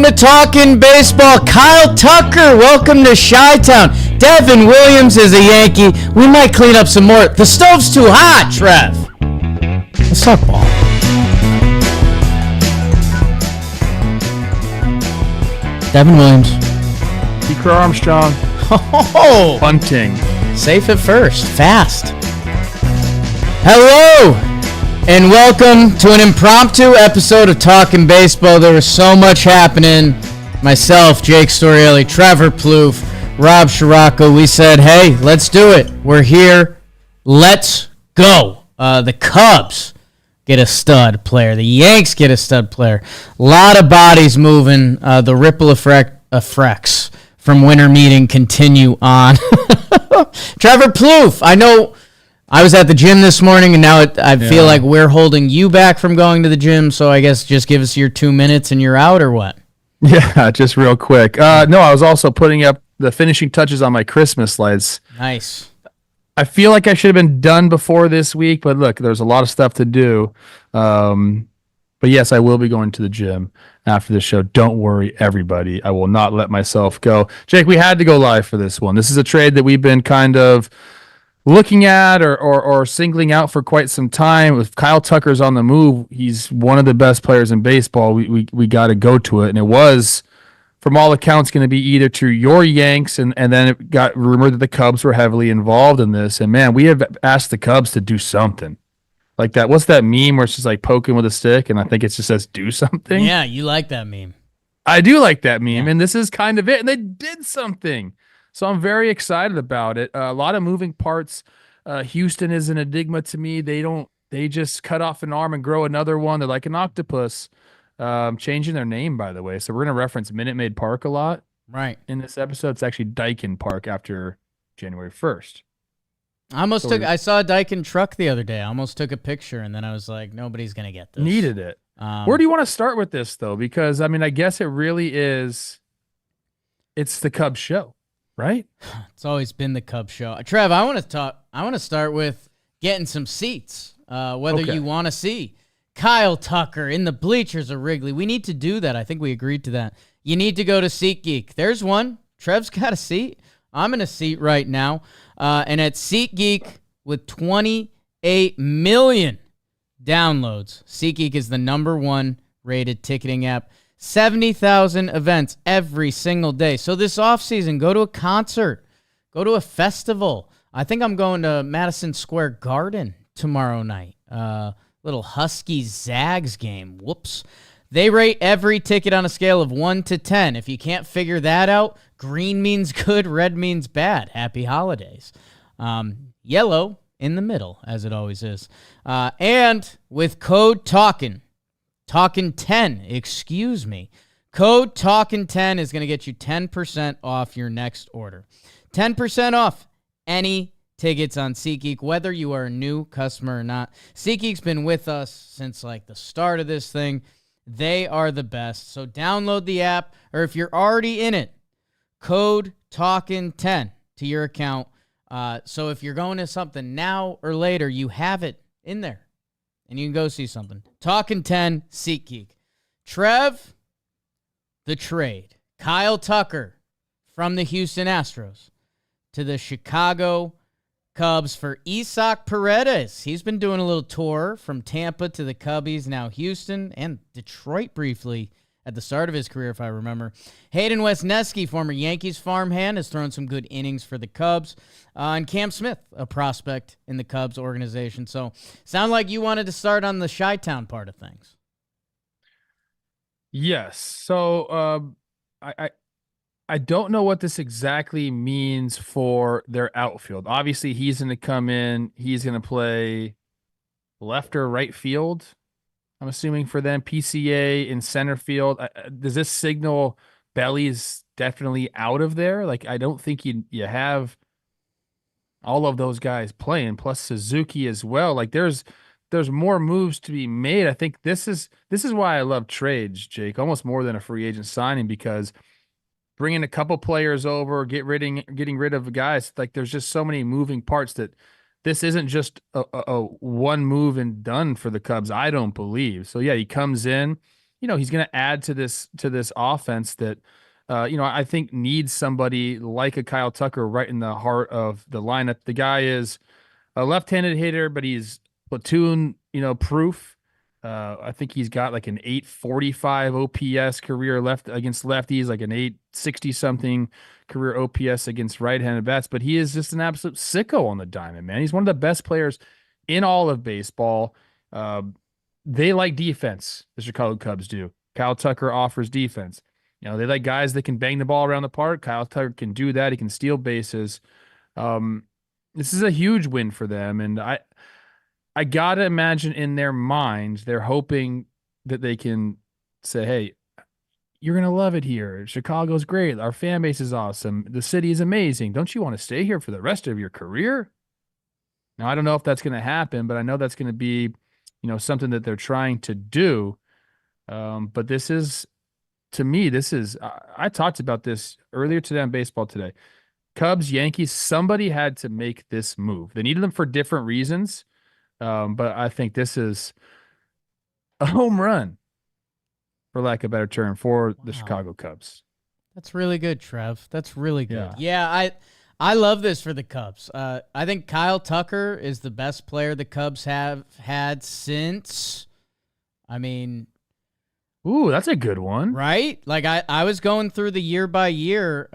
to Talkin' Baseball. Kyle Tucker, welcome to Chi-Town. Devin Williams is a Yankee. We might clean up some more. The stove's too hot, Trev. Let's talk ball. Devin Williams. Beaker Armstrong. Oh, Bunting. Safe at first. Fast. Hello, and welcome to an impromptu episode of Talkin' Baseball. There was so much happening. Myself, Jake Storielli, Trevor Plouffe, Rob Scirocco. We said, hey, let's do it. We're here. Let's go. The Cubs get a stud player. The Yanks get a stud player. A lot of bodies moving. The ripple effects from winter meeting continue on. Trevor Plouffe, I know I was at the gym this morning, and now I feel like we're holding you back from going to the gym, so I guess just give us your 2 minutes and you're out, or what? Yeah, just real quick. No, I was also putting up the finishing touches on my Christmas lights. Nice. I feel like I should have been done before this week, but look, there's a lot of stuff to do. But yes, I will be going to the gym after the show. Don't worry, everybody. I will not let myself go. Jake, we had to go live for this one. This is a trade that we've been kind of looking at or singling out for quite some time. If Kyle Tucker's on the move, he's one of the best players in baseball. We got to go to it. And it was, from all accounts, going to be either to your Yanks, and then it got rumored that the Cubs were heavily involved in this. And, man, we have asked the Cubs to do something. Like that. What's that meme where it's just like poking with a stick, and I think it just says do something? Yeah, you like that meme. I do like that meme, yeah. And this is kind of it. And they did something. So I'm very excited about it. A lot of moving parts. Houston is an enigma to me. They just cut off an arm and grow another one. They're like an octopus. Changing their name, by the way. So we're going to reference Minute Maid Park a lot. Right. In this episode. It's actually Dyken Park after January 1st. I saw a Dyken truck the other day. I almost took a picture, and then I was like, nobody's going to get this. Needed it. Where do you want to start with this, though? Because, I mean, I guess it really is, it's the Cubs show, right? It's always been the Cubs show. Trev, I want to start with getting some seats, whether you want to see Kyle Tucker in the bleachers of Wrigley. We need to do that. I think we agreed to that. You need to go to SeatGeek. There's one. Trev's got a seat. I'm in a seat right now. And at SeatGeek, with 28 million downloads, SeatGeek is the #1 rated ticketing app. 70,000 events every single day. So this offseason, go to a concert. Go to a festival. I think I'm going to Madison Square Garden tomorrow night. Little Huskies Zags game. Whoops. They rate every ticket on a scale of 1 to 10. If you can't figure that out, green means good, red means bad. Happy holidays. Yellow in the middle, as it always is. And with code Talkin 10, excuse me. Code Talkin 10 is going to get you 10% off your next order. 10% off any tickets on SeatGeek, whether you are a new customer or not. SeatGeek's been with us since like the start of this thing. They are the best. So download the app, or if you're already in it, code Talkin10 to your account. So if you're going to something now or later, you have it in there, and you can go see something. Talkin10, SeatGeek. Trev, the trade. Kyle Tucker from the Houston Astros to the Chicago Cubs for Isaac Paredes. He's been doing a little tour from Tampa to the Cubbies, now Houston and Detroit briefly at the start of his career, if I remember. Hayden Wesneski, former Yankees farmhand, has thrown some good innings for the Cubs. And Cam Smith, a prospect in the Cubs organization. So, sound like you wanted to start on the Chi-Town part of things. Yes. So, I don't know what this exactly means for their outfield. Obviously, he's going to come in. He's going to play left or right field, I'm assuming, for them. PCA in center field. Does this signal Belly is definitely out of there? Like, I don't think you have all of those guys playing, plus Suzuki as well. Like, there's more moves to be made. I think this is why I love trades, Jake, almost more than a free agent signing, because bringing a couple players over, getting rid of guys, like there's just so many moving parts that this isn't just a one move and done for the Cubs, I don't believe. So yeah, he comes in. he's going to add to this offense that, I think needs somebody like a Kyle Tucker right in the heart of the lineup. The guy is a left-handed hitter, but he's platoon, proof. I think he's got like an 845 OPS career left against lefties, like an 860 something career OPS against right-handed bats. But he is just an absolute sicko on the diamond, man. He's one of the best players in all of baseball. They like defense, the Chicago Cubs do. Kyle Tucker offers defense. They like guys that can bang the ball around the park. Kyle Tucker can do that. He can steal bases. This is a huge win for them, and I gotta imagine in their minds they're hoping that they can say, "Hey, you're gonna love it here. Chicago's great. Our fan base is awesome. The city is amazing. Don't you want to stay here for the rest of your career?" Now, I don't know if that's gonna happen, but I know that's gonna be, something that they're trying to do. But this is, to me, I talked about this earlier today on Baseball Today. Cubs, Yankees, somebody had to make this move. They needed them for different reasons, but I think this is a home run, for lack of a better term, for the Chicago Cubs. That's really good, Trev. That's really good. Yeah, I love this for the Cubs. I think Kyle Tucker is the best player the Cubs have had since, ooh, that's a good one. Right? Like I was going through the year by year.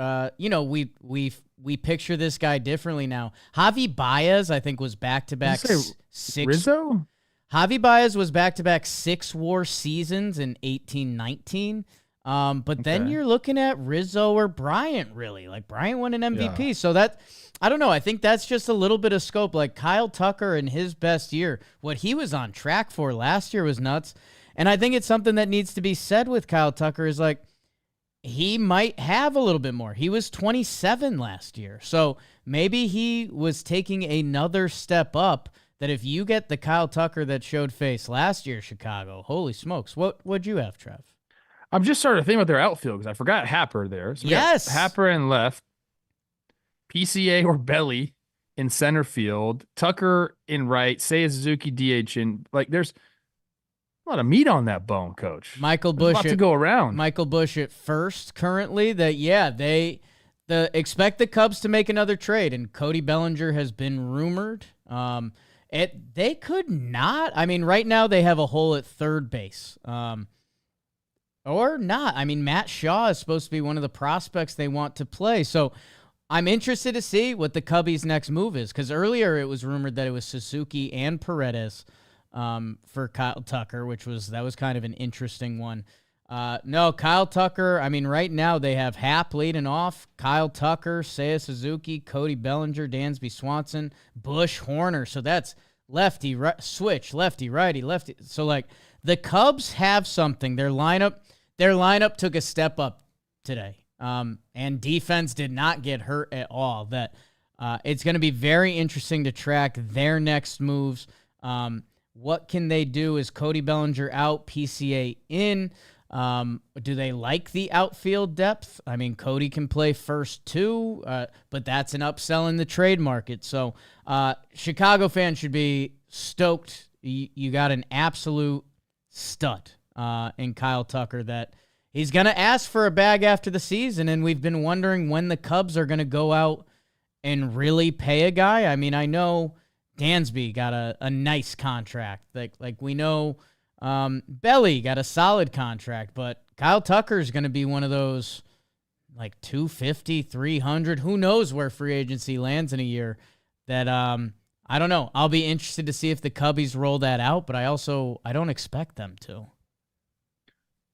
We picture this guy differently now. Javi Baez, I think, was back-to-back six. Rizzo? Javi Baez was back-to-back 6 WAR seasons in 18-19. But then you're looking at Rizzo or Bryant, really. Like, Bryant won an MVP. Yeah. So I don't know. I think that's just a little bit of scope. Like, Kyle Tucker in his best year, what he was on track for last year was nuts. And I think it's something that needs to be said with Kyle Tucker is, like, he might have a little bit more. He was 27 last year. So maybe he was taking another step up that if you get the Kyle Tucker that showed face last year, Chicago, holy smokes. What'd you have, Trev? I'm just starting to think about their outfield because I forgot Happer there. So yes. Happer in left, PCA or Belly in center field, Tucker in right, Seiya Suzuki DH in. Like, there's a lot of meat on that bone, Coach. Michael Busch, a lot to go around. Michael Busch at first currently. They expect the Cubs to make another trade, and Cody Bellinger has been rumored. They could not. Right now they have a hole at third base. Or not. Matt Shaw is supposed to be one of the prospects they want to play. So I'm interested to see what the Cubbies' next move is, because earlier it was rumored that it was Suzuki and Paredes for Kyle Tucker, that was kind of an interesting one. No, Kyle Tucker, right now they have Hap leading off, Kyle Tucker, Seiya Suzuki, Cody Bellinger, Dansby Swanson, Busch, Horner. So that's lefty, right, switch, lefty, righty, lefty. So, like, the Cubs have something. Their lineup took a step up today, and defense did not get hurt at all. It's going to be very interesting to track their next moves. What can they do? Is Cody Bellinger out, PCA in? Do they like the outfield depth? Cody can play first too, but that's an upsell in the trade market. So Chicago fans should be stoked. You got an absolute stud in Kyle Tucker that he's going to ask for a bag after the season, and we've been wondering when the Cubs are going to go out and really pay a guy. I know Dansby got a nice contract. Like we know Belly got a solid contract, but Kyle Tucker is going to be one of those like 250, 300. Who knows where free agency lands in a year that I don't know. I'll be interested to see if the Cubbies roll that out, but I don't expect them to. I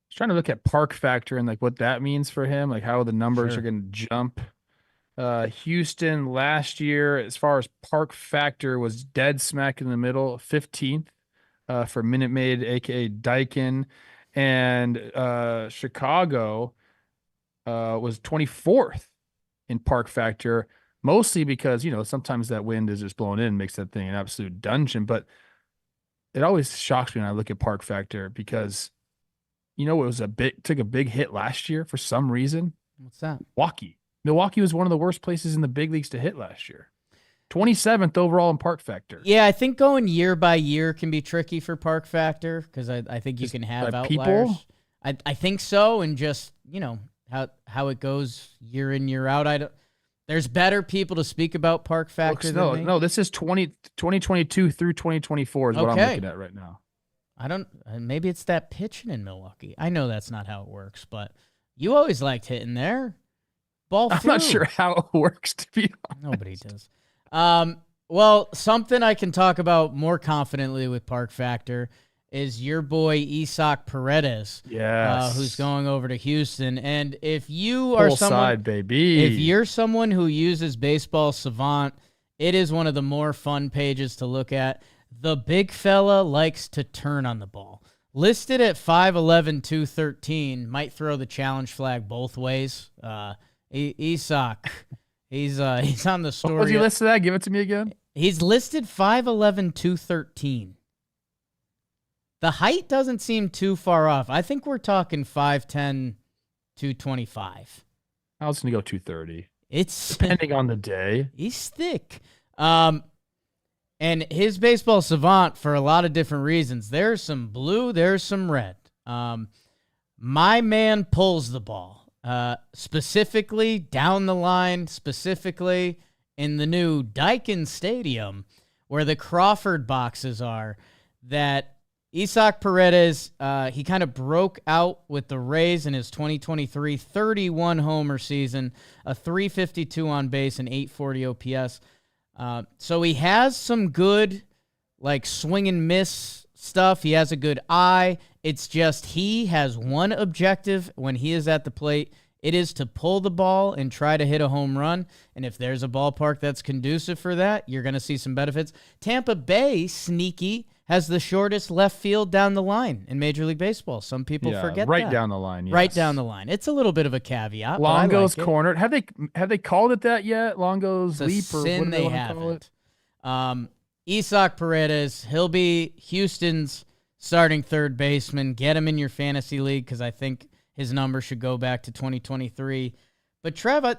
was trying to look at park factor and like what that means for him, like how the numbers are going to jump. Houston last year, as far as park factor, was dead smack in the middle, 15th for Minute Maid, aka Daikin, and Chicago was 24th in park factor, mostly because sometimes that wind is just blowing in and makes that thing an absolute dungeon. But it always shocks me when I look at park factor because it was took a big hit last year for some reason. What's that? Milwaukee was one of the worst places in the big leagues to hit last year. 27th overall in park factor. Yeah, I think going year by year can be tricky for park factor because I think you can have outliers. I think so, and just, how it goes year in, year out. There's better people to speak about Park Factor than me. No, this is 2022 through 2024 is what I'm looking at right now. Maybe it's that pitching in Milwaukee. I know that's not how it works, but you always liked hitting there. Ball flew. I'm not sure how it works, to be honest. Nobody does. Well, something I can talk about more confidently with Park Factor is your boy Isaac Paredes, who's going over to Houston. And if you are if you're someone who uses Baseball Savant, it is one of the more fun pages to look at. The big fella likes to turn on the ball. Listed at 5'11", 213, might throw the challenge flag both ways. Isaac, he's on the story. What was he listed at? Give it to me again. He's listed 5'11", 213. The height doesn't seem too far off. I think we're talking 5'10", 225. I was going to go 230. It's depending on the day. He's thick. And his Baseball Savant, for a lot of different reasons. There's some blue, there's some red. My man pulls the ball. Specifically down the line, specifically in the new Daikin Stadium, where the Crawford boxes are, that Isaac Paredes, he kind of broke out with the Rays in his 2023 31 homer season, a 352 on base and 840 OPS. So he has some good, like, swing and miss stuff. He has a good eye. It's just he has one objective when he is at the plate. It is to pull the ball and try to hit a home run. And if there's a ballpark that's conducive for that, you're going to see some benefits. Tampa Bay, sneaky, has the shortest left field down the line in Major League Baseball. Some people forget that. Right down the line, yes. Right down the line. It's a little bit of a caveat. Longo's cornered. Have they called it that yet? Longo's leap or sin what do they haven't. Call it? Isaac Paredes, he'll be Houston's starting third baseman. Get him in your fantasy league because I think his number should go back to 2023. But Trev,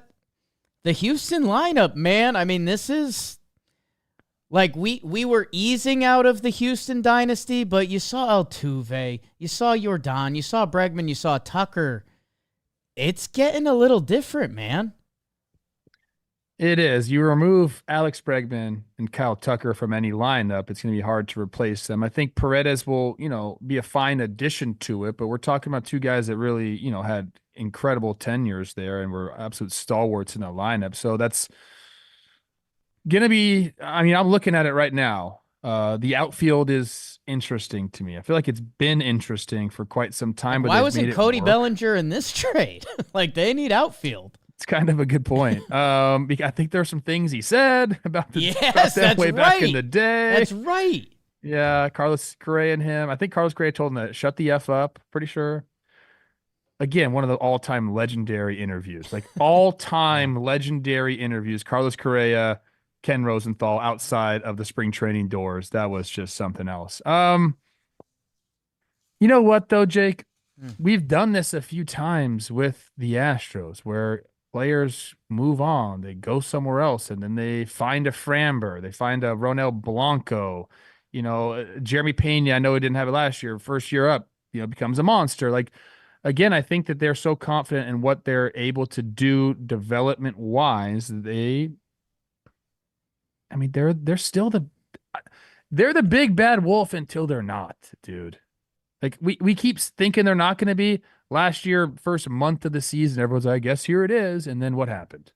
the Houston lineup, man, I mean, this is like we were easing out of the Houston dynasty, but you saw Altuve, you saw Jordan, you saw Bregman, you saw Tucker. It's getting a little different, man. It is. You remove Alex Bregman and Kyle Tucker from any lineup, it's going to be hard to replace them. I think Paredes will, be a fine addition to it, but we're talking about two guys that really, had incredible tenures there and were absolute stalwarts in the lineup. So that's going to be, I'm looking at it right now. The outfield is interesting to me. I feel like it's been interesting for quite some time. But why wasn't Cody Bellinger in this trade? Like, they need outfield. It's kind of a good point. I think there are some things he said about that way back in the day. That's right. Yeah, Carlos Correa and him. I think Carlos Correa told him to shut the F up, pretty sure. Again, one of the all-time legendary interviews. Like, all-time legendary interviews. Carlos Correa, Ken Rosenthal outside of the spring training doors. That was just something else. You know what, though, Jake? We've done this a few times with the Astros where players move on, they go somewhere else, and then they find a Framber, they find a Ronel Blanco, Jeremy Pena. I know he didn't have it last year. First year up, becomes a monster. Like, again, I think that they're so confident in what they're able to do development wise. They're still they're the big bad wolf until they're not, dude. Like, we keep thinking they're not going to be. Last year, first month of the season, everyone's like, I guess here it is. And then what happened?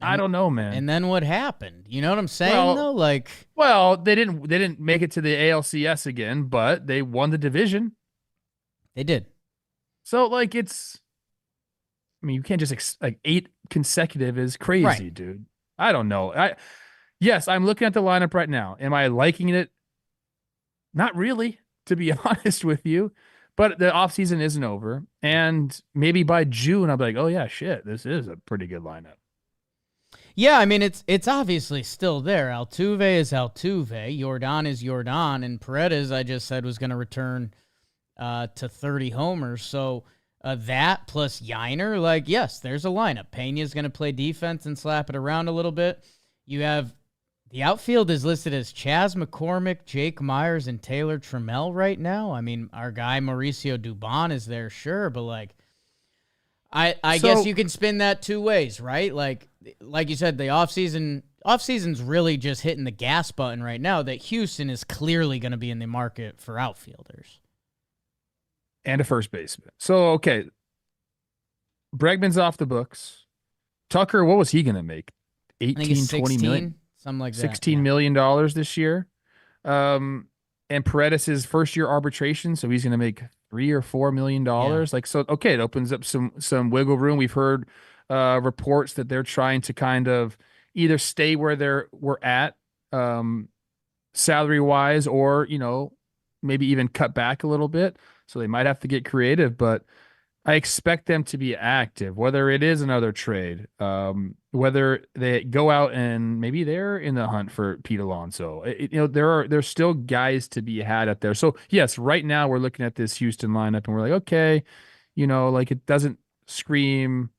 I don't know, man. And then what happened? You know what I'm saying, though? Like, well, they didn't make it to the ALCS again, but they won the division. They did. So, like, you can't just 8 consecutive is crazy, right, dude. I don't know. Yes, I'm looking at the lineup right now. Am I liking it? Not really, to be honest with you, but the offseason isn't over. And maybe by June, I'll be like, oh yeah, shit, this is a pretty good lineup. Yeah, it's obviously still there. Altuve is Altuve, Jordan is Jordan, and Paredes, I just said, was going to return to 30 homers. So that plus Yiner, like, yes, there's a lineup. Pena's going to play defense and slap it around a little bit. You have The outfield is listed as Chas McCormick, Jake Myers, and Taylor Trammell right now. I mean, our guy Mauricio Dubon is there, sure, but like, I guess you can spin that two ways, right? Like you said, the offseason's really just hitting the gas button right now. That Houston is clearly going to be in the market for outfielders and a first baseman. So okay, Bregman's off the books. Tucker, what was he going to make? 18, 20 million? Something like that. $16 million this year. And Paredes' first year arbitration, so he's going to make $3 or $4 million. Like, so, okay, it opens up some wiggle room. We've heard reports that they're trying to kind of either stay where we're at salary wise, or, you know, maybe even cut back a little bit. So they might have to get creative, but I expect them to be active, whether it is another trade, whether they go out and maybe they're in the hunt for Pete Alonso. There's still guys to be had out there. So yes, right now we're looking at this Houston lineup and we're like, okay, like it doesn't scream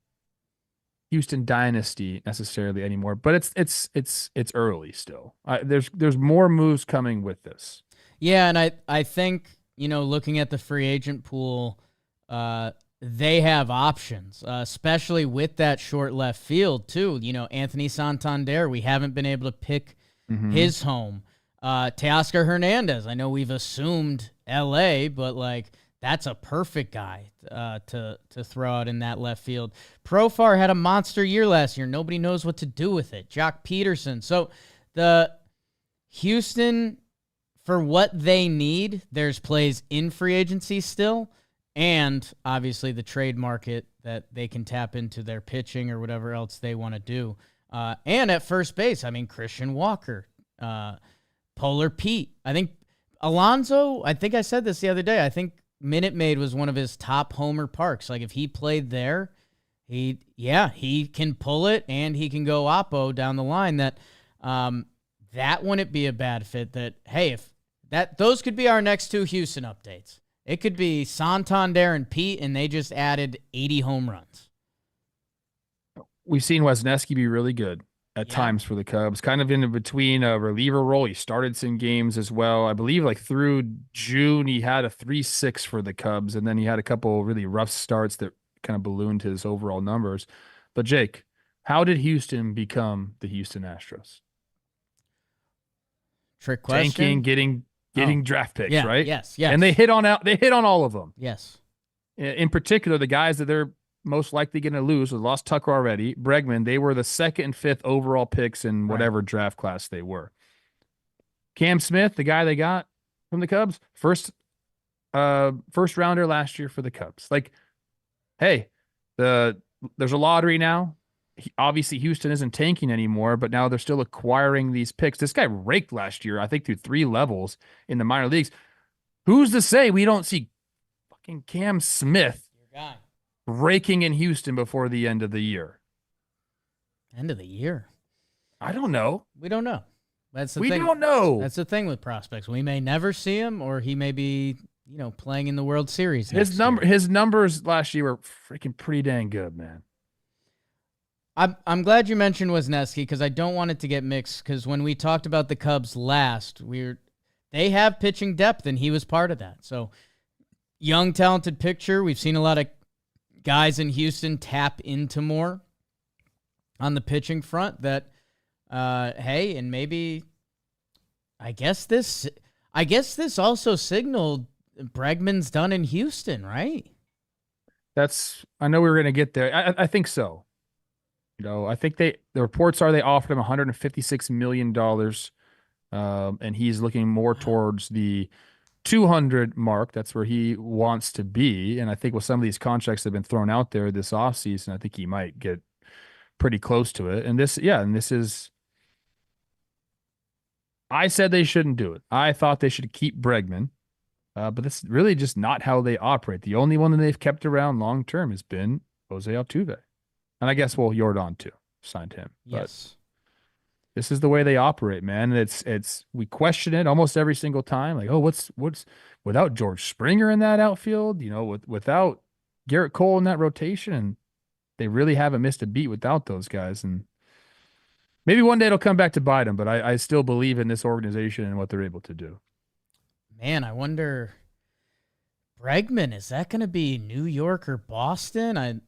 Houston dynasty necessarily anymore, but it's early still. There's more moves coming with this. Yeah, and I think, looking at the free agent pool, they have options, especially with that short left field too. Anthony Santander, we haven't been able to pick his home. Teoscar Hernandez, I know we've assumed LA, but like that's a perfect guy to throw out in that left field. Profar had a monster year last year. Nobody knows what to do with it. Jock Peterson. So the Houston, for what they need, there's plays in free agency still. And obviously the trade market that they can tap into their pitching or whatever else they want to do. And at first base, I mean, Christian Walker, Polar Pete. I think Alonso, I think I said this the other day, I think Minute Maid was one of his top homer parks. Like if he played there, he can pull it and he can go oppo down the line. That wouldn't be a bad fit. Those could be our next two Houston updates. It could be Santander and Pete, and they just added 80 home runs. We've seen Wesneski be really good at times for the Cubs, kind of in between a reliever role. He started some games as well. I believe like through June, he had a 3.6 for the Cubs, and then he had a couple really rough starts that kind of ballooned his overall numbers. But Jake, how did Houston become the Houston Astros? Trick question. Tanking, getting draft picks, right? Yes. And they hit on all of them. Yes. In particular, the guys that they're most likely going to lose, we lost Tucker already. Bregman, they were the 2nd and 5th overall picks in whatever draft class they were. Cam Smith, the guy they got from the Cubs, first rounder last year for the Cubs. Like, hey, there's a lottery now. Obviously, Houston isn't tanking anymore, but now they're still acquiring these picks. This guy raked last year, I think, through 3 levels in the minor leagues. Who's to say we don't see fucking Cam Smith raking in Houston before the end of the year? End of the year? I don't know. We don't know. That's the thing. We don't know. That's the thing with prospects. We may never see him, or he may be, playing in the World Series. His numbers last year were freaking pretty dang good, man. I'm glad you mentioned Wesneski because I don't want it to get mixed, because when we talked about the Cubs last, they have pitching depth and he was part of that. So young, talented pitcher. We've seen a lot of guys in Houston tap into more on the pitching front that, and maybe I guess this also signaled Bregman's done in Houston, right? I know we were going to get there. I think so. I think the reports are they offered him $156 million, and he's looking more towards the 200 mark. That's where he wants to be. And I think with some of these contracts that have been thrown out there this offseason, I think he might get pretty close to it. And this is, I said they shouldn't do it. I thought they should keep Bregman, but that's really just not how they operate. The only one that they've kept around long term has been Jose Altuve. And I guess, Yordan too signed him. Yes. But this is the way they operate, man. And we question it almost every single time. Like, what's without George Springer in that outfield, without Garrett Cole in that rotation, and they really haven't missed a beat without those guys. And Maybe one day it'll come back to bite them, but I still believe in this organization and what they're able to do. Man, I wonder, Bregman, is that going to be New York or Boston?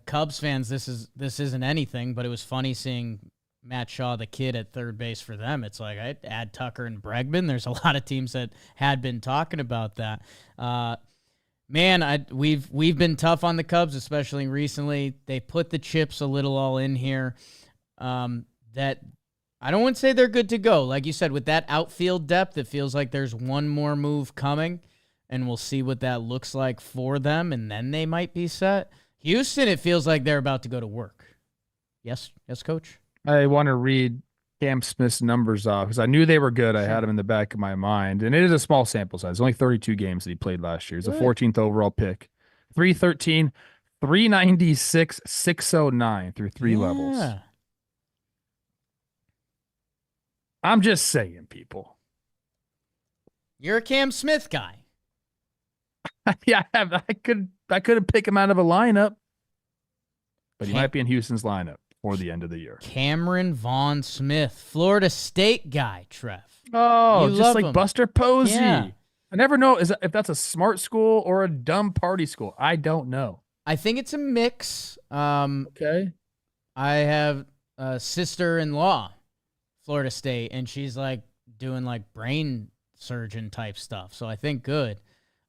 Cubs fans, this isn't anything, but it was funny seeing Matt Shaw, the kid, at third base for them. It's like, I'd add Tucker and Bregman. There's a lot of teams that had been talking about that. Man, we've been tough on the Cubs, especially recently. They put the chips a little all in here. That I don't want to say they're good to go. Like you said, with that outfield depth, it feels like there's one more move coming, and we'll see what that looks like for them, and then they might be set. Houston, it feels like they're about to go to work. Yes, Coach? I want to read Cam Smith's numbers off because I knew they were good. I had them in the back of my mind, and it is a small sample size. Only 32 games that he played last year. He's a 14th overall pick. 313, 396, 609 through three levels. I'm just saying, people. You're a Cam Smith guy. Yeah, I could pick him out of a lineup, but he might be in Houston's lineup for the end of the year. Cameron Vaughn Smith, Florida State guy, Trev. Oh, just like him. Buster Posey. Yeah. I never know if that's a smart school or a dumb party school. I don't know. I think it's a mix. Okay. I have a sister-in-law, Florida State, and she's like doing like brain surgeon type stuff. So I think good.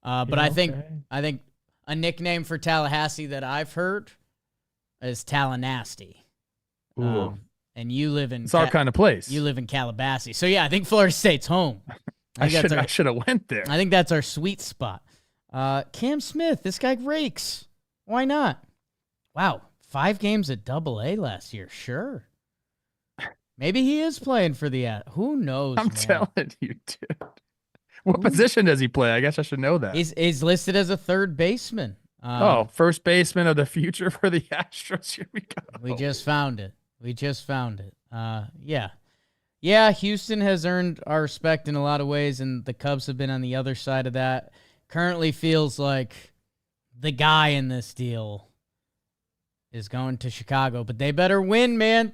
But I think a nickname for Tallahassee that I've heard is Tallanasty. And you live in it's our kind of place. You live in Calabasas. So yeah, I think Florida State's home. I should have went there. I think that's our sweet spot. Cam Smith, this guy rakes. Why not? Wow, 5 games at Double-A last year. Sure. Maybe he is playing for the who knows? I'm telling you, dude. What position does he play? I guess I should know that. He's listed as a third baseman. First baseman of the future for the Astros. Here we go. We just found it. Yeah, Houston has earned our respect in a lot of ways, and the Cubs have been on the other side of that. Currently feels like the guy in this deal is going to Chicago, but they better win, man.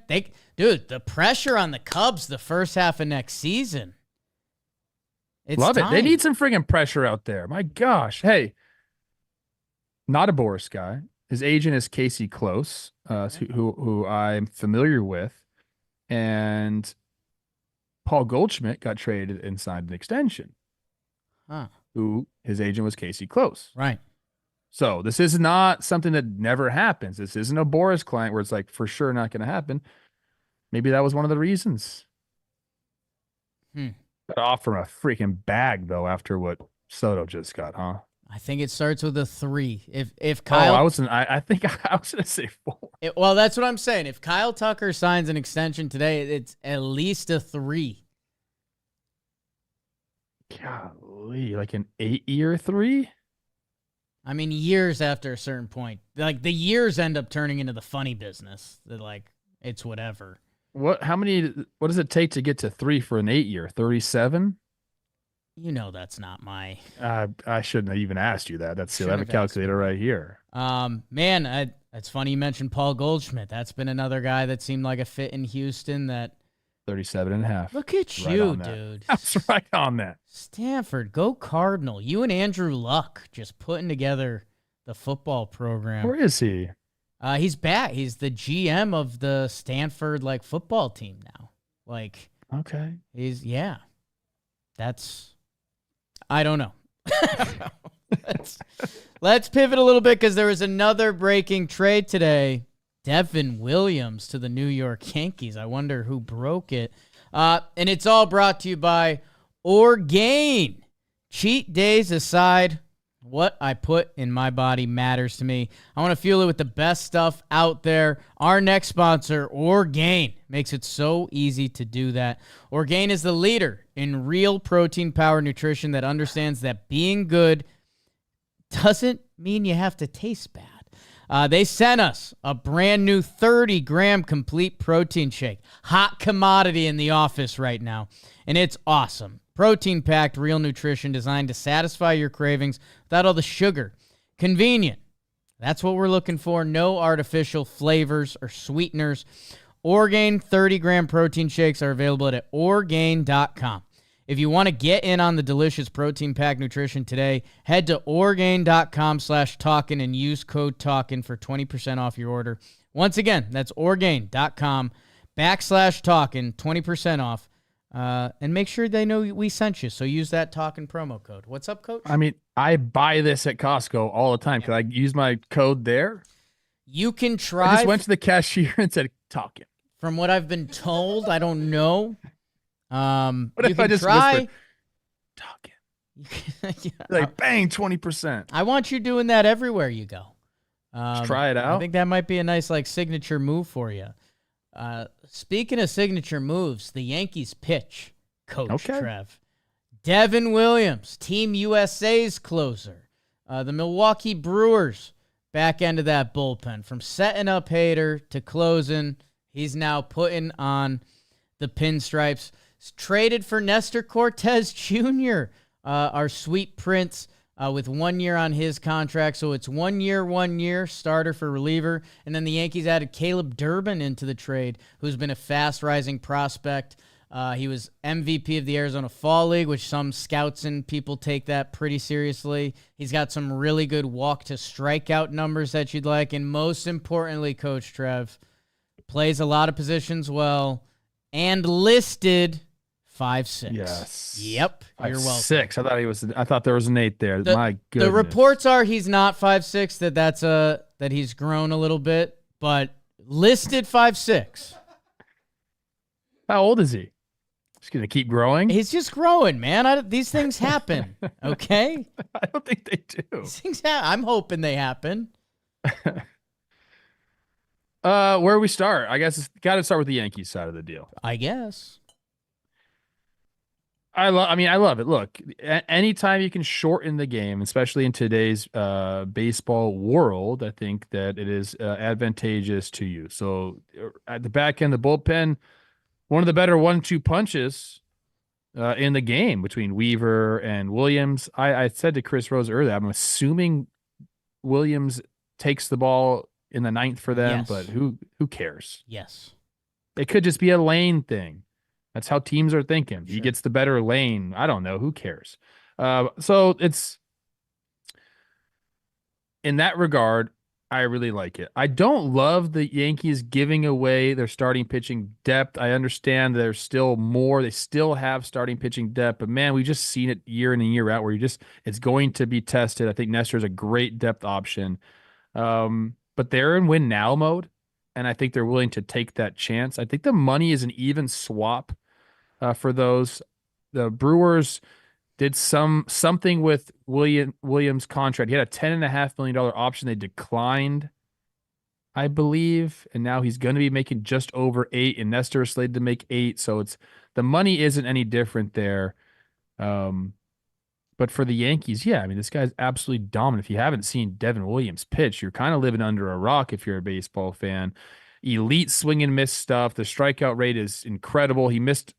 Dude, the pressure on the Cubs the first half of next season. Love it. They need some friggin' pressure out there. My gosh. Hey, not a Boris guy. His agent is Casey Close, who I'm familiar with. And Paul Goldschmidt got traded and signed an extension. Who his agent was Casey Close. Right. So this is not something that never happens. This isn't a Boris client where it's like for sure not going to happen. Maybe that was one of the reasons. Got off from a freaking bag though after what Soto just got, huh? I think it starts with a 3. If Kyle, I think I was going to say 4. Well, that's what I'm saying. If Kyle Tucker signs an extension today, it's at least a 3. Golly, like an 8-year 3? I mean, years after a certain point, like the years end up turning into the funny business. That like it's whatever. What does it take to get to 3 for an 8-year? 37? You know that's not my. I shouldn't have even asked you that. That's silly. I have a calculator right here. Man, it's funny you mentioned Paul Goldschmidt. That's been another guy that seemed like a fit in Houston. That 37.5. Look at you, dude. That's right on that. Stanford, go Cardinal. You and Andrew Luck just putting together the football program. Where is he? He's back. He's the GM of the Stanford football team now. Okay. I don't know. Let's pivot a little bit because there was another breaking trade today. Devin Williams to the New York Yankees. I wonder who broke it. And it's all brought to you by Orgain. Cheat days aside, what I put in my body matters to me. I want to fuel it with the best stuff out there. Our next sponsor, Orgain, makes it so easy to do that. Orgain is the leader in real protein-powered nutrition that understands that being good doesn't mean you have to taste bad. They sent us a brand new 30-gram complete protein shake. Hot commodity in the office right now. And it's awesome. Protein-packed real nutrition designed to satisfy your cravings without all the sugar. Convenient. That's what we're looking for. No artificial flavors or sweeteners. Orgain 30-gram protein shakes are available at Orgain.com. If you want to get in on the delicious protein pack nutrition today, head to Orgain.com/Talkin and use code Talkin for 20% off your order. Once again, that's Orgain.com/Talkin, 20% off. And make sure they know we sent you. So use that Talkin promo code. What's up, Coach? I mean, I buy this at Costco all the time. Can I use my code there? You can try. I just went to the cashier and said, Talkin. From what I've been told, I don't know. What you if I can just try. whispered, Talkin? Yeah. Like, bang, 20%. I want you doing that everywhere you go. Let's try it out. I think that might be a nice signature move for you. Speaking of signature moves, the Yankees pitch, Coach Trev. Devin Williams, Team USA's closer. The Milwaukee Brewers, back end of that bullpen. From setting up Hader to closing, he's now putting on the pinstripes. He's traded for Nestor Cortez Jr., our sweet prince, with 1 year on his contract. So it's 1 year, starter for reliever. And then the Yankees added Caleb Durbin into the trade, who's been a fast-rising prospect. He was MVP of the Arizona Fall League, which some scouts and people take that pretty seriously. He's got some really good walk-to-strikeout numbers that you'd like. And most importantly, Coach Trev, plays a lot of positions well and listed 5'6". Yes. Yep. You're welcome. 5'6". I thought there was an 8 there. My goodness. The reports are he's not 5'6", that he's grown a little bit, but listed 5'6". How old is he? He's going to keep growing? He's just growing, man. These things happen, okay? I don't think they do. These things I'm hoping they happen. Where do we start? I guess it's got to start with the Yankees side of the deal. I guess. I love it. Look, anytime you can shorten the game, especially in today's baseball world, I think that it is advantageous to you. So at the back end, the bullpen, one of the better 1-2 punches in the game between Weaver and Williams. I said to Chris Rose earlier, I'm assuming Williams takes the ball in the 9th for them, yes. But who cares? Yes. It could just be a lane thing. That's how teams are thinking. Sure. He gets the better lane. I don't know. Who cares? So it's in that regard, I really like it. I don't love the Yankees giving away their starting pitching depth. I understand there's still more. They still have starting pitching depth, but man, we've just seen it year in and year out where it's going to be tested. I think Nestor is a great depth option. But they're in win now mode, and I think they're willing to take that chance. I think the money is an even swap for those. The Brewers did something with Williams' contract. He had a $10.5 million option. They declined, I believe, and now he's going to be making just over 8, and Nestor is slated to make 8. So the money isn't any different there. But for the Yankees, yeah, I mean, this guy's absolutely dominant. If you haven't seen Devin Williams pitch, you're kind of living under a rock if you're a baseball fan. Elite swing and miss stuff. The strikeout rate is incredible. He missed,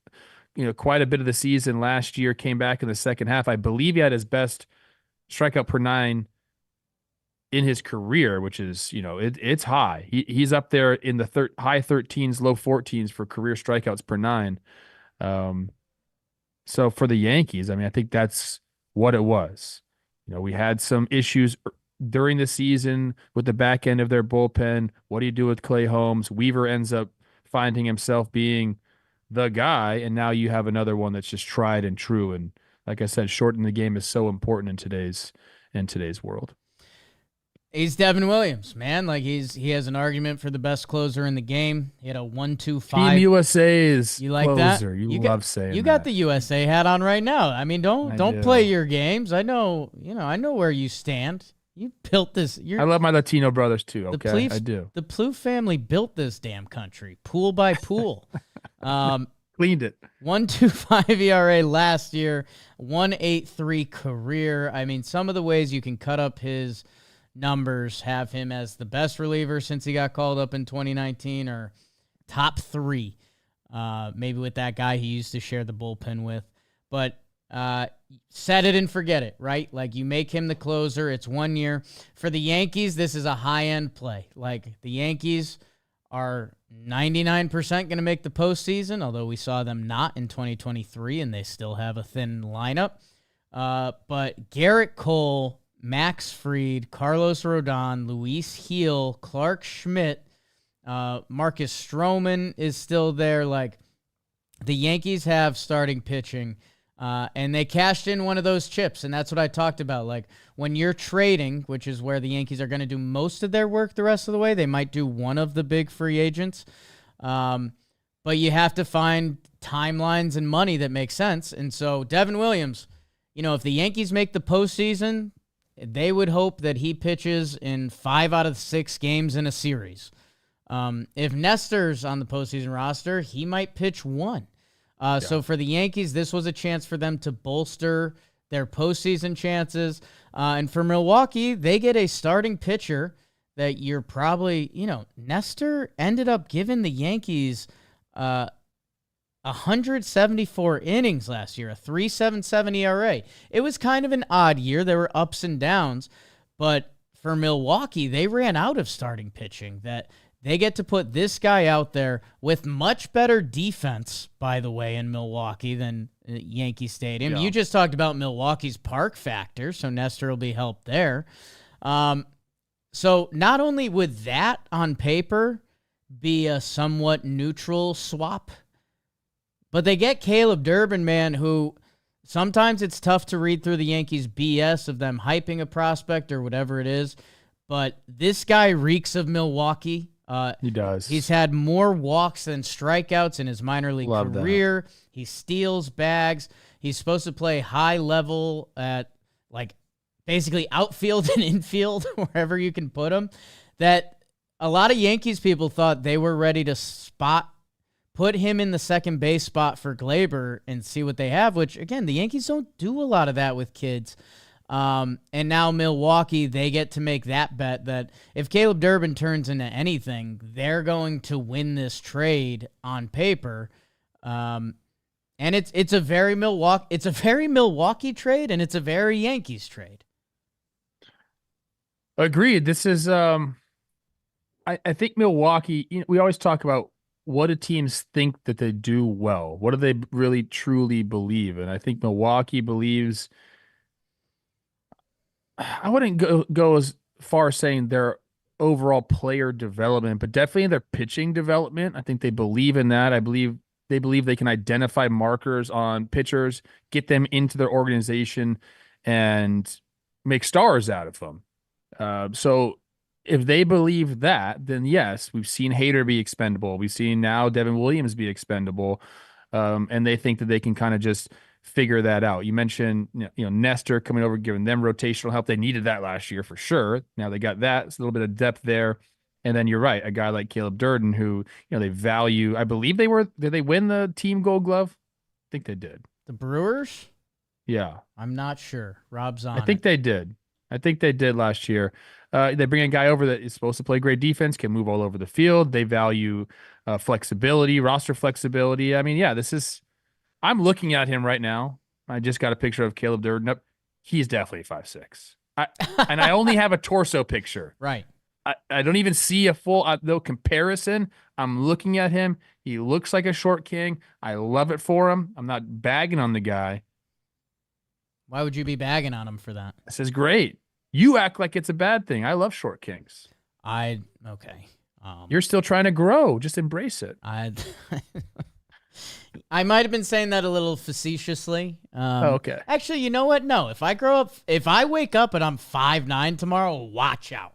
quite a bit of the season last year, came back in the second half. I believe he had his best strikeout per 9 in his career, which is, it's high. He's up there in the high 13s, low 14s for career strikeouts per 9. So for the Yankees, I mean, I think that's what it was. We had some issues during the season with the back end of their bullpen. What do you do with Clay Holmes? Weaver ends up finding himself being the guy, and now you have another one that's just tried and true. And like I said, shortening the game is so important in today's world. He's Devin Williams, man. He has an argument for the best closer in the game. He had a 1-2-5. Team USA's you like closer. That? You love saying you got the USA hat on right now. I mean, don't play your games. I know where you stand. You built this. I love my Latino brothers too. Okay, I do. The Plouffe family built this damn country, pool by pool. Cleaned it. 1.25 ERA last year, 1.83 career. I mean, some of the ways you can cut up his numbers have him as the best reliever since he got called up in 2019, or top 3, maybe with that guy he used to share the bullpen with. But set it and forget it, right? You make him the closer. It's 1 year. For the Yankees, this is a high-end play. The Yankees are 99% going to make the postseason, although we saw them not in 2023, and they still have a thin lineup. But Garrett Cole, Max Fried, Carlos Rodon, Luis Gil, Clark Schmidt, Marcus Stroman is still there. Like, the Yankees have starting pitching, and they cashed in one of those chips, and that's what I talked about. Like, when you're trading, which is where the Yankees are going to do most of their work the rest of the way, they might do one of the big free agents, but you have to find timelines and money that make sense. And so Devin Williams, if the Yankees make the postseason, they would hope that he pitches in 5 out of 6 games in a series. If Nestor's on the postseason roster, he might pitch 1. So for the Yankees, this was a chance for them to bolster their postseason chances. And for Milwaukee, they get a starting pitcher that you're probably, Nestor ended up giving the Yankees 174 innings last year, a 3.77 ERA. It was kind of an odd year. There were ups and downs. But for Milwaukee, they ran out of starting pitching that they get to put this guy out there with much better defense, by the way, in Milwaukee than Yankee Stadium. Yeah. You just talked about Milwaukee's park factor, so Nestor will be helped there. So not only would that on paper be a somewhat neutral swap, but they get Caleb Durbin, man, who sometimes it's tough to read through the Yankees' BS of them hyping a prospect or whatever it is, but this guy reeks of Milwaukee. He does. He's had more walks than strikeouts in his minor league career. He steals bags. He's supposed to play high level at basically outfield and infield, wherever you can put him. That a lot of Yankees people thought they were ready to put him in the second base spot for Glaber and see what they have, which, again, the Yankees don't do a lot of that with kids. And now Milwaukee, they get to make that bet that if Caleb Durbin turns into anything, they're going to win this trade on paper. And it's a very Milwaukee trade, and it's a very Yankees trade. Agreed. This is I think Milwaukee, we always talk about what do teams think that they do well? What do they really truly believe? And I think Milwaukee believes, I wouldn't go as far as saying their overall player development, but definitely their pitching development. I think they believe in that. They believe they can identify markers on pitchers, get them into their organization, and make stars out of them. So if they believe that, then yes, we've seen Hader be expendable. We've seen now Devin Williams be expendable. And they think that they can kind of just figure that out. You mentioned, Nestor coming over, giving them rotational help. They needed that last year for sure. Now they got that. It's a little bit of depth there. And then you're right, a guy like Caleb Durden, who, they value. I believe did they win the team Gold Glove? I think they did. The Brewers? Yeah. I'm not sure. Rob's on. I think they did. I think they did last year. They bring a guy over that is supposed to play great defense, can move all over the field. They value flexibility, roster flexibility. I mean, yeah, I'm looking at him right now. I just got a picture of Caleb Durden. He's definitely 5'6". And I only have a torso picture. Right. I don't even see a full no comparison. I'm looking at him. He looks like a short king. I love it for him. I'm not bagging on the guy. Why would you be bagging on him for that? This is great. You act like it's a bad thing. I love short kings. Okay. You're still trying to grow. Just embrace it. I might have been saying that a little facetiously. Okay. Actually, you know what? No, if I wake up and I'm 5'9" tomorrow, watch out.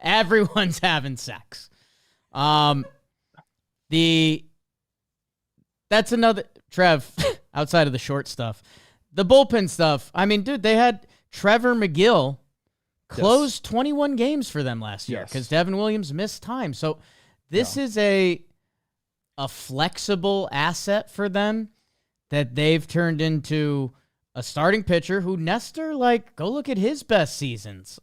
Everyone's having sex. That's another, Trev, outside of the short stuff. The bullpen stuff, I mean, dude, they had Trevor McGill closed 21 games for them last year because Devin Williams missed time. So this is a flexible asset for them that they've turned into a starting pitcher who Nestor, go look at his best seasons.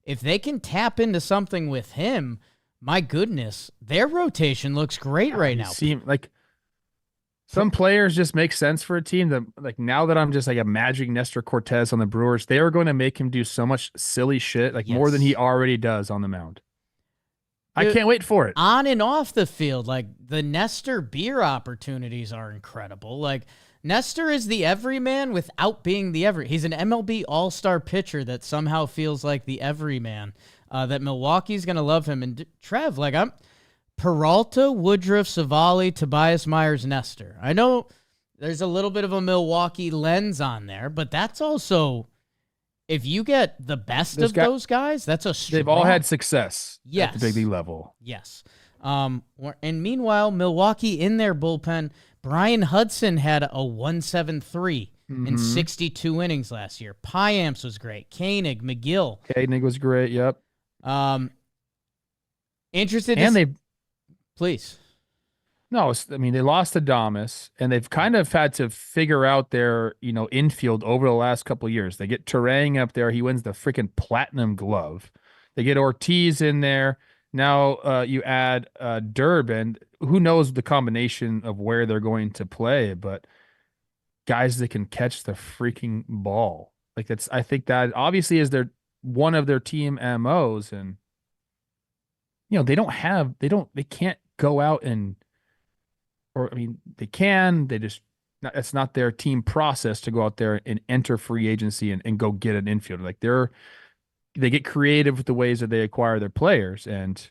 If they can tap into something with him, my goodness, their rotation looks great right now. Some players just make sense for a team that, now that I'm just imagining Nestor Cortez on the Brewers, they are going to make him do so much silly shit, more than he already does on the mound. I can't wait for it. On and off the field, like the Nestor beer opportunities are incredible. Like Nestor is the everyman without being the He's an MLB all-star pitcher that somehow feels like the everyman. That Milwaukee's going to love him. And Trev, like I'm Peralta, Woodruff, Savali, Tobias Myers, Nestor. I know there's a little bit of a Milwaukee lens on there, but that's also, if you get the best of those guys, that's a strong. They've all had success at the big league level. Yes. And meanwhile, Milwaukee in their bullpen, Brian Hudson had a 1.73 in 62 innings last year. Piamps was great. Koenig, McGill. Koenig was great. Yep. Interested and please. No, I mean, they lost to Damas, and they've kind of had to figure out their, infield over the last couple of years. They get Terang up there. He wins the freaking platinum glove. They get Ortiz in there. Now you add Durbin. Who knows the combination of where they're going to play, but guys that can catch the freaking ball. Like I think that obviously is one of their team MOs, and they can't go out and, they can, it's not their team process to go out there and enter free agency and go get an infielder. Like they get creative with the ways that they acquire their players, and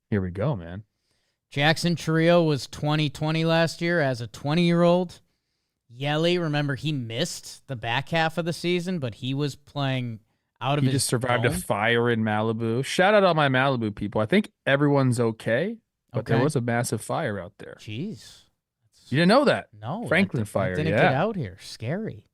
here we go, man. Jackson Trio was 2020 last year as a 20-year-old. Yelly, remember, he missed the back half of the season, but he was playing out of his He just survived dome. a fire in Malibu. Shout out all my Malibu people. I think everyone's okay, but there was a massive fire out there. Jeez. You didn't know that? No. Franklin fire, didn't get out here. Scary.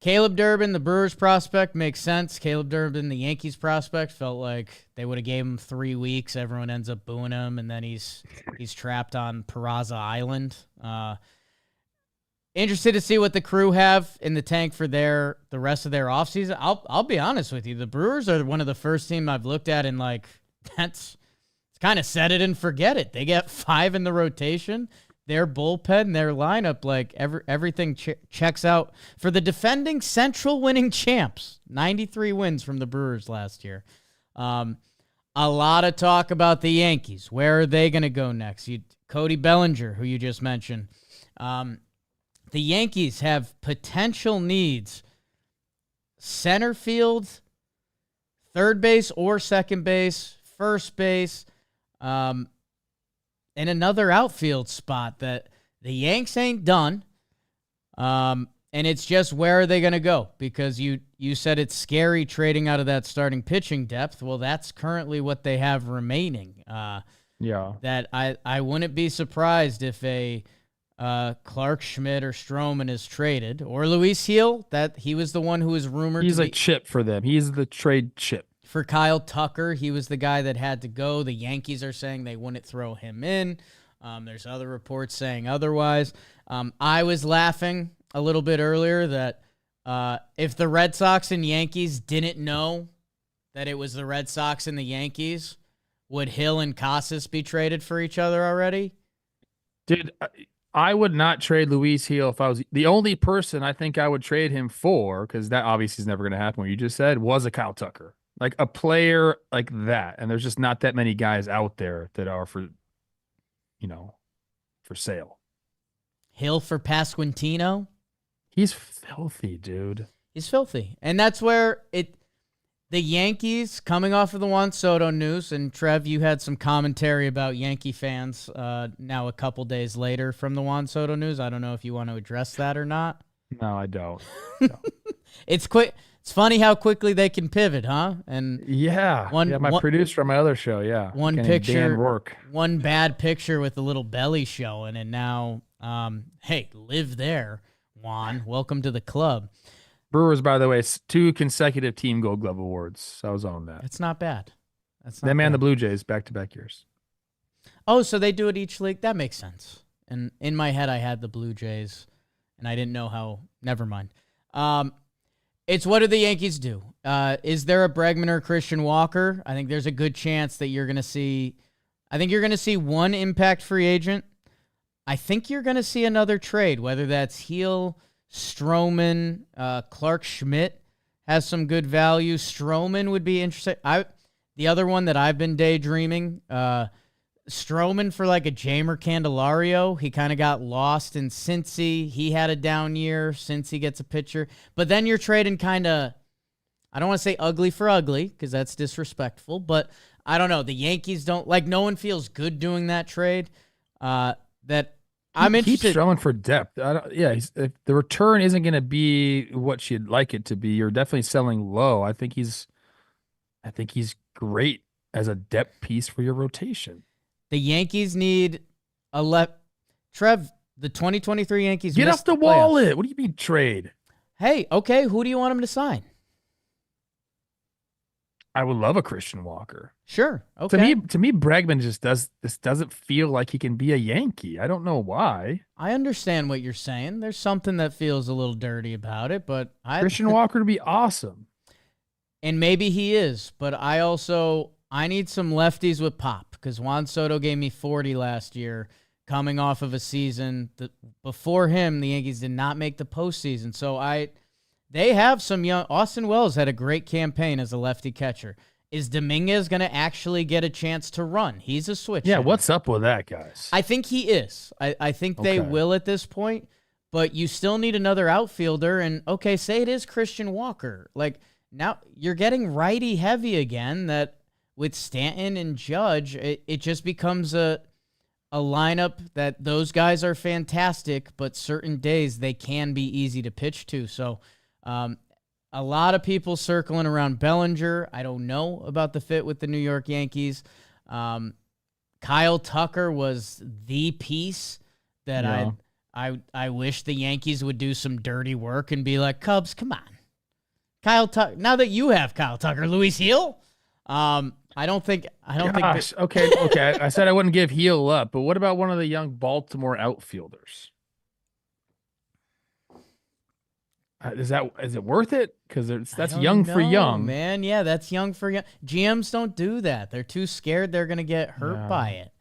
Caleb Durbin, the Brewers prospect, makes sense. Caleb Durbin, the Yankees prospect, felt like they would have gave him 3 weeks. Everyone ends up booing him, and then he's trapped on Peraza Island. Interested to see what the Crew have in the tank for the rest of their offseason. I'll be honest with you. The Brewers are one of the first team I've looked at and it's kind of set it and forget it. They get 5 in the rotation. Their bullpen, their lineup, everything checks out for the defending Central winning champs. 93 wins from the Brewers last year. A lot of talk about the Yankees. Where are they going to go next? Cody Bellinger, who you just mentioned. The Yankees have potential needs. Center field, third base or second base, first base, and another outfield spot that the Yanks ain't done. And it's just, where are they going to go? Because you said it's scary trading out of that starting pitching depth. Well, that's currently what they have remaining. That I wouldn't be surprised if a Clark Schmidt or Stroman is traded, or Luis Gil, that he was the one who was rumored He's to a chip for them. He's the trade chip. For Kyle Tucker, he was the guy that had to go. The Yankees are saying they wouldn't throw him in. There's other reports saying otherwise. I was laughing a little bit earlier that if the Red Sox and Yankees didn't know that it was the Red Sox and the Yankees, would Hill and Casas be traded for each other already? Dude, I would not trade Luis Gil if I was the only person I think I would trade him for, because that obviously is never going to happen. What you just said was a Kyle Tucker. Like a player like that, and there's just not that many guys out there that are for sale. Hill for Pasquantino? He's filthy, dude. He's filthy. And that's where the Yankees, coming off of the Juan Soto news, and Trev, you had some commentary about Yankee fans now a couple days later from the Juan Soto news. I don't know if you want to address that or not. No, I don't. No. It's quick. It's funny how quickly they can pivot, huh? And my producer on my other show, one picture, one bad picture with a little belly showing, and now, hey, live there, Juan. Welcome to the club. Brewers, by the way, 2 consecutive Team Gold Glove awards. So I was on that. That's not bad. The Blue Jays back-to-back years. Oh, so they do it each league? That makes sense. And in my head, I had the Blue Jays, and I didn't know how. Never mind. It's what do the Yankees do? Is there a Bregman or Christian Walker? I think there's a good chance that you're going to see. I think you're going to see one impact free agent. I think you're going to see another trade, whether that's Heel, Stroman, Clark Schmidt has some good value. Stroman would be interesting. The other one that I've been daydreaming, Stroman for like a Jamer Candelario. He kind of got lost in Cincy. He had a down year. Cincy gets a pitcher. But then you're trading kind of, I don't want to say ugly for ugly because that's disrespectful, but I don't know. The Yankees don't, like, no one feels good doing that trade. That I'm interested. Keep Stroman for depth. If the return isn't going to be what you'd like it to be, you're definitely selling low. I think he's great as a depth piece for your rotation. The Yankees need Trev, the 2023 Yankees get off the wallet. What do you mean trade? Hey, okay, who do you want him to sign? I would love a Christian Walker. Sure. Okay. To me, Bregman doesn't feel like he can be a Yankee. I don't know why. I understand what you're saying. There's something that feels a little dirty about it, but Christian Walker would be awesome. And maybe he is, but I need some lefties with pop because Juan Soto gave me 40 last year coming off of a season that before him, the Yankees did not make the postseason. So they have some young. Austin Wells had a great campaign as a lefty catcher. Is Dominguez going to actually get a chance to run? He's a switch. Yeah, what's up with that, guys? I think he is. I think they will at this point, but you still need another outfielder. And, okay, say it is Christian Walker. Like, now you're getting righty heavy again that with Stanton and Judge, it just becomes a lineup that those guys are fantastic, but certain days they can be easy to pitch to. So, a lot of people circling around Bellinger. I don't know about the fit with the New York Yankees. Kyle Tucker was the piece that I wish the Yankees would do some dirty work and be like, Cubs, come on. Kyle Tucker. Now that you have Kyle Tucker, Luis Heel. I don't think. Okay. I said I wouldn't give Heel up, but what about one of the young Baltimore outfielders? Is it worth it? Because that's young for young, man. Yeah, that's young for young. GMs don't do that. They're too scared they're gonna get hurt by it.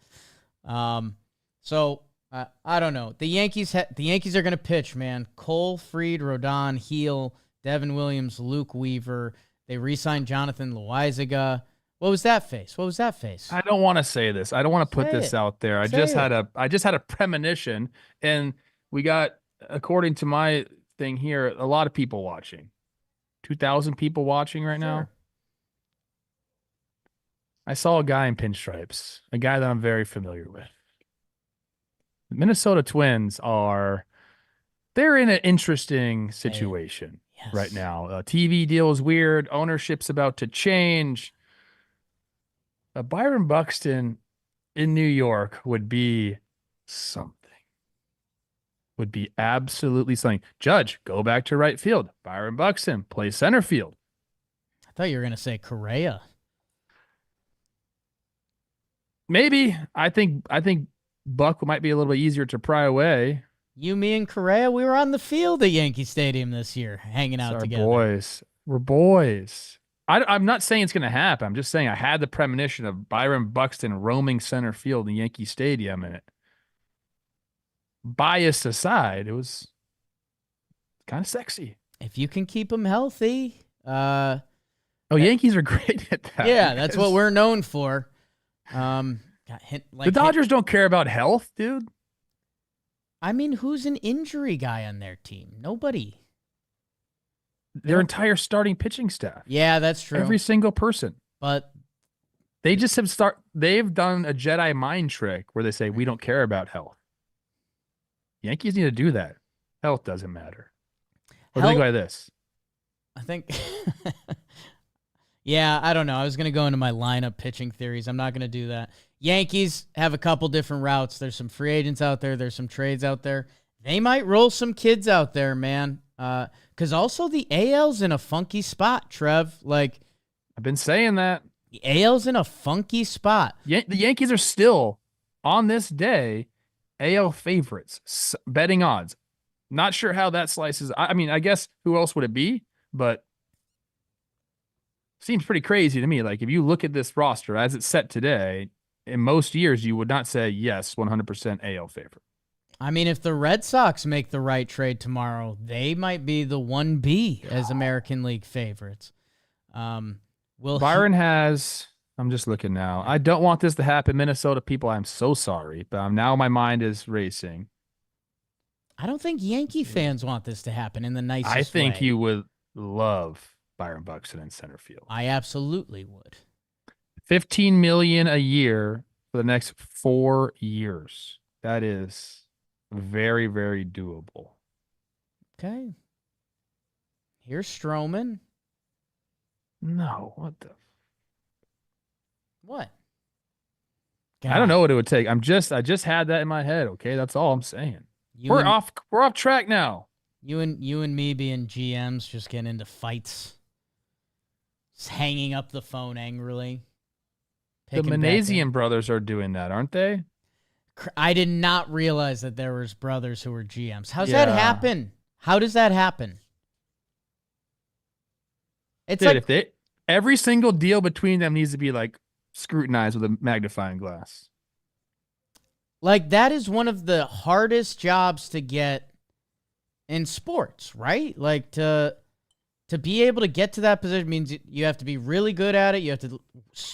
So I don't know. The Yankees are gonna pitch, man. Cole, Fried, Rodon, Heel, Devin Williams, Luke Weaver. They re-signed Jonathan Loaizaga. What was that face? I don't want to say this. I don't want to put this out there. I just had a premonition, and we got, according to my thing here, a lot of people watching. 2,000 people watching right now. I saw a guy in pinstripes, a guy that I'm very familiar with. The Minnesota Twins they're in an interesting situation right now. TV deal is weird. Ownership's about to change. Byron Buxton in New York would be something. Would be absolutely something. Judge, go back to right field. Byron Buxton, play center field. I thought you were going to say Correa. Maybe. I think Buck might be a little bit easier to pry away. You, me, and Correa, we were on the field at Yankee Stadium this year, hanging out together. We're boys. I'm not saying it's going to happen. I'm just saying I had the premonition of Byron Buxton roaming center field in Yankee Stadium, and bias aside, it was kind of sexy. If you can keep him healthy. Yankees are great at that. Yeah, that's what we're known for. The Dodgers don't care about health, dude. I mean, who's an injury guy on their team? Nobody. Their entire starting pitching staff. Yeah, that's true. Every single person. But they just they've done a Jedi mind trick where they say, we don't care about health. Yankees need to do that. Health doesn't matter. Or think like this. I think, yeah, I don't know. I was going to go into my lineup pitching theories. I'm not going to do that. Yankees have a couple different routes. There's some free agents out there. There's some trades out there. They might roll some kids out there, man. Because also the AL's in a funky spot, Trev. Like, I've been saying that. The AL's in a funky spot. The Yankees are still, on this day, AL favorites, betting odds. Not sure how that slices. I mean, I guess who else would it be? But seems pretty crazy to me. Like, if you look at this roster as it's set today, in most years, you would not say, yes, 100% AL favorite. I mean, if the Red Sox make the right trade tomorrow, they might be the 1B as American League favorites. Byron has. I'm just looking now. I don't want this to happen, Minnesota people. I'm so sorry, but now my mind is racing. I don't think Yankee fans want this to happen in the nicest way. I think you would love Byron Buxton in center field. I absolutely would. $15 million a year for the next 4 years. That is very, very doable. Okay. Here's Stroman. No, what the? What? God. I don't know what it would take. I just had that in my head. Okay, that's all I'm saying. We're off track now. You and me being GMs just getting into fights. Just hanging up the phone angrily. The Manasian brothers are doing that, aren't they? I did not realize that there was brothers who were GMs. How's that happen? How does that happen? It's Dude, like if every single deal between them needs to be like scrutinized with a magnifying glass. Like that is one of the hardest jobs to get in sports, right? Like to be able to get to that position means you have to be really good at it. You have to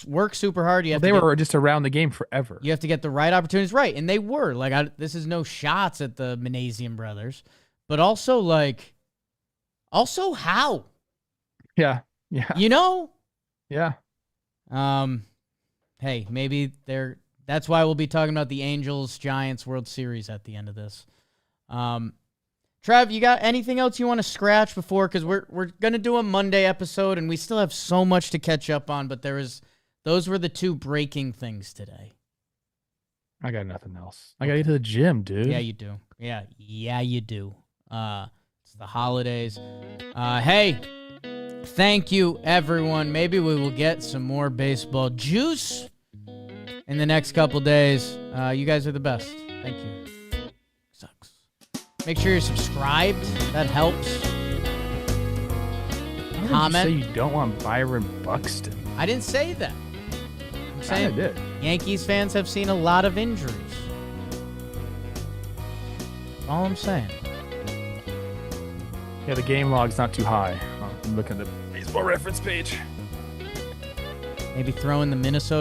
work super hard. They were just around the game forever. You have to get the right opportunities, right? And they were. Like this is no shots at the Manasian brothers, but also how? Yeah. You know? Yeah. Hey, maybe that's why we'll be talking about the Angels-Giants World Series at the end of this. Trev, you got anything else you want to scratch before? Because we're going to do a Monday episode, and we still have so much to catch up on, but those were the two breaking things today. I got nothing else. I got to get to the gym, dude. Yeah, you do. Yeah, you do. It's the holidays. Hey, thank you, everyone. Maybe we will get some more baseball juice in the next couple days. You guys are the best. Thank you. Sucks. Make sure you're subscribed. That helps. Comment. You say you don't want Byron Buxton. I didn't say that. I'm saying did. Yankees fans have seen a lot of injuries. That's all I'm saying. Yeah, the game log's not too high. I'm looking at the baseball reference page. Maybe throw in the Minnesota